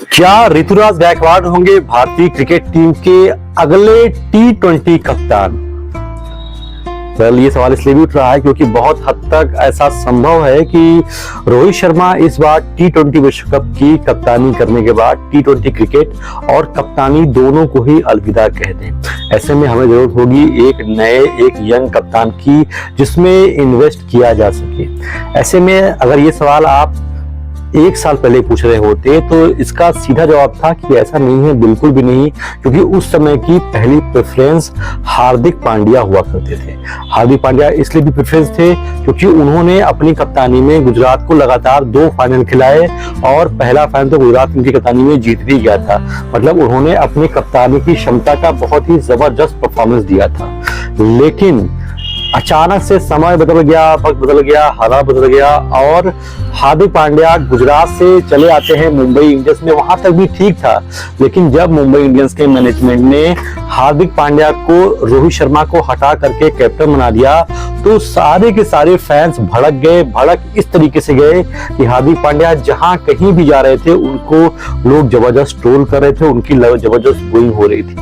क्या ऋतुराज गायकवाड़ होंगे भारतीय क्रिकेट टीम के अगले T20 कप्तान? ये सवाल इसलिए भी उठ रहा है क्योंकि बहुत हद तक ऐसा संभव है कि रोहित शर्मा इस बार T20 विश्व कप की कप्तानी करने के बाद T20 क्रिकेट और कप्तानी दोनों को ही अलविदा कह दें। ऐसे में हमें जरूरत होगी एक यंग कप्तान की जिसमें इन्वेस्ट किया जा सके। ऐसे में अगर ये सवाल आप एक साल पहले पूछ रहे होते तो इसका सीधा जवाब था कि ऐसा नहीं है, बिल्कुल भी नहीं, क्योंकि उस समय की पहली प्रेफरेंस हार्दिक पांड्या हुआ करते थे। हार्दिक पांड्या इसलिए भी प्रेफरेंस थे क्योंकि उन्होंने अपनी कप्तानी में गुजरात को लगातार 2 फाइनल खिलाए और पहला फाइनल तो गुजरात उनकी कप्तानी में जीत भी गया था। मतलब उन्होंने अपनी कप्तानी की क्षमता का बहुत ही जबरदस्त परफॉर्मेंस दिया था। लेकिन अचानक से समय बदल गया, वक्त बदल गया, हालात बदल गया और हार्दिक पांड्या गुजरात से चले आते हैं मुंबई इंडियंस में। वहां तक भी ठीक था, लेकिन जब मुंबई इंडियंस के मैनेजमेंट ने हार्दिक पांड्या को रोहित शर्मा को हटा करके कैप्टन बना दिया तो सारे के सारे फैंस भड़क गए। भड़क इस तरीके से गए कि हार्दिक पांड्या जहां कहीं भी जा रहे थे उनको लोग जबरदस्त ट्रोल कर रहे थे, उनकी जबरदस्त बुइंग हो रही थी।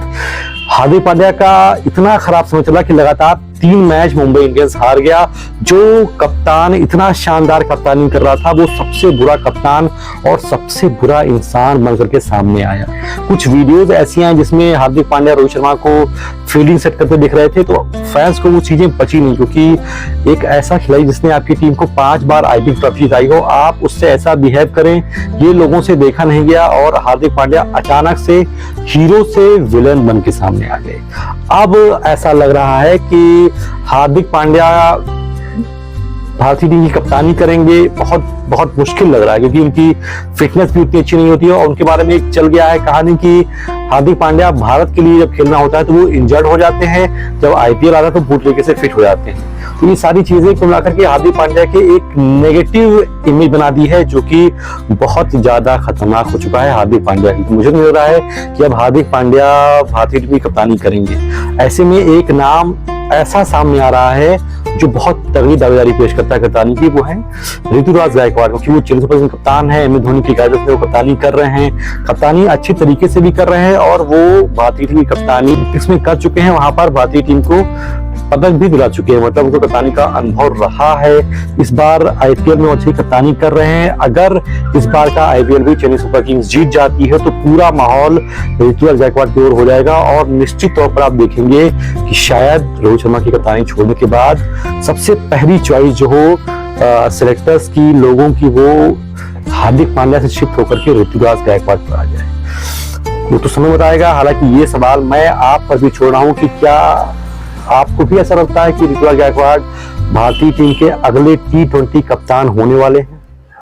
हार्दिक पांड्या का इतना खराब समय चला कि लगातार 3 मैच मुंबई इंडियंस हार गया। जो कप्तान इतना शानदार कप्तानी कर रहा था वो सबसे बुरा कप्तान और सबसे बुरा इंसान बनकर के सामने आया। कुछ वीडियोस ऐसी हैं जिसमें हार्दिक पांड्या रोहित शर्मा को फील्डिंग सेट करते दिख रहे थे, तो फैंस को वो चीजें पची नहीं, क्योंकि एक ऐसा खिलाड़ी जिसने आपकी टीम को 5 बार आईपीएल ट्रॉफी जिताई हो, आप उससे ऐसा बिहेव करें, ये लोगों से देखा नहीं गया। और हार्दिक पांड्या अचानक से हीरो से विलन बन के सामने आ गए। अब ऐसा लग रहा है कि हार्दिक पांड्या भारतीय टीम की कप्तानी करेंगे, बहुत मुश्किल लग रहा है, क्योंकि उनकी फिटनेस भी उतनी अच्छी नहीं होती है। और उनके बारे में एक चल गया है कहानी कि हार्दिक पांड्या भारत के लिए जब खेलना होता है तो वो इंजर्ड हो जाते हैं, जब आईपीएल आता है तो पूरी तरीके से फिट हो जाते हैं। तो ये सारी चीजें कुल मिलाकर के हार्दिक पांड्या के एक नेगेटिव इमेज बना दी है, जो कि बहुत ज्यादा खतरनाक हो चुका है हार्दिक पांड्या की। मुझे नहीं लग रहा है कि अब हार्दिक पांड्या भारतीय टीम की कप्तानी करेंगे। ऐसे में एक नाम ऐसा सामने आ रहा है जो बहुत तगड़ी दावेदारी पेश करता है कप्तानी की, वो है ऋतुराज गायकवाड़, क्योंकि वो चेन्नई सुपर किंग्स कप्तान है। एम.एस. धोनी की क़यादत में वो कप्तानी कर रहे हैं, कप्तानी अच्छी तरीके से भी कर रहे हैं और वो भारतीय टीम की कप्तानी इसमें कर चुके हैं। वहां पर भारतीय टीम को पदक भी दिला चुके हैं, मतलब उनको कप्तानी का अनुभव रहा है। इस बार आईपीएल में अच्छी कप्तानी कर रहे हैं। अगर इस बार का आईपीएल भी चेन्नई सुपर किंग्स जीत जाती है तो पूरा माहौल ऋतुराज गायकवाड़ की ओर हो जाएगा और निश्चित तौर पर आप देखेंगे कि शायद रोहित शर्मा की कप्तानी छोड़ने के बाद सबसे पहली चॉइस जो हो सिलेक्टर्स की, लोगों की, वो हार्दिक पांड्या से शिफ्ट होकर के ऋतुराज गायकवाड़ पर आ जाए। वो तो समय बताएगा। हालांकि ये सवाल मैं आप पर भी छोड़ रहा हूँ कि क्या आपको भी ऐसा लगता है कि ऋतुराज गायकवाड़ भारतीय टीम के अगले T20 कप्तान होने वाले हैं?